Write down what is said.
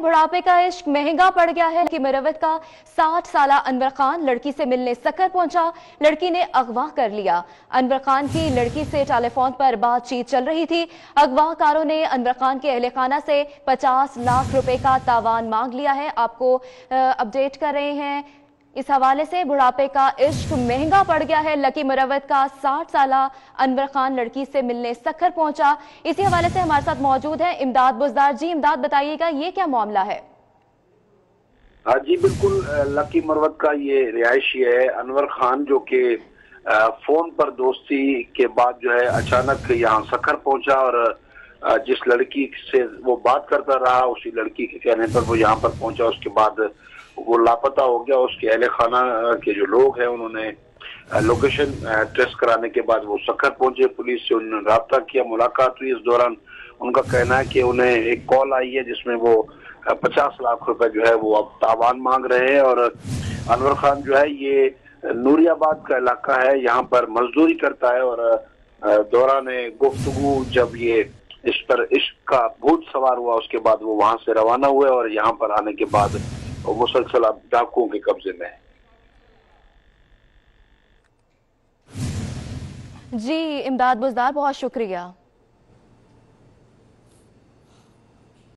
बुढ़ापे का इश्क महंगा पड़ गया है कि मरवत का 60 साला अनवर खान लड़की से मिलने सक्कर पहुंचा। लड़की ने अगवा कर लिया। अनवर खान की लड़की से टेलीफोन पर बातचीत चल रही थी। अगवाकारों ने अनवर खान के अहले खाना से 50 लाख रुपए का तावान मांग लिया है। आपको अपडेट कर रहे हैं। इस हवाले से बुढ़ापे का इश्क महंगा पड़ गया है। लकी मरवत का 60 साला अनवर खान लड़की से मिलने सक्खर पहुंचा। इसी हवाले से हमारे साथ मौजूद है इमदाद बुजदार जी। इमदाद, बताइएगा ये क्या मामला है? हाँ जी, बिल्कुल। लकी मरवत का ये रिहायशी है अनवर खान, जो कि फोन पर दोस्ती के बाद जो है अचानक यहाँ सक्खर पहुंचा और जिस लड़की से वो बात करता रहा उसी लड़की के कहने पर वो यहाँ पर पहुंचा। उसके बाद वो लापता हो गया। उसके अहले खाना के जो लोग हैं उन्होंने लोकेशन ट्रेस कराने के बाद वो सक्खर पहुंचे। पुलिस से उन्होंने राब्ता किया, मुलाकात हुई। इस दौरान उनका कहना है कि उन्हें एक कॉल आई है जिसमें वो 50 लाख रुपए जो है वो अब तावान मांग रहे हैं। और अनवर खान जो है ये नूरियाबाद का इलाका है, यहाँ पर मजदूरी करता है। और दौरान गुफ्तगू जब ये इस पर इश्क का भूत सवार हुआ उसके बाद वो वहां से रवाना हुए और यहाँ पर आने के बाद वो मुसलसल अब डाकुओं के कब्जे में है। जी इमदाद बुजदार, बहुत शुक्रिया।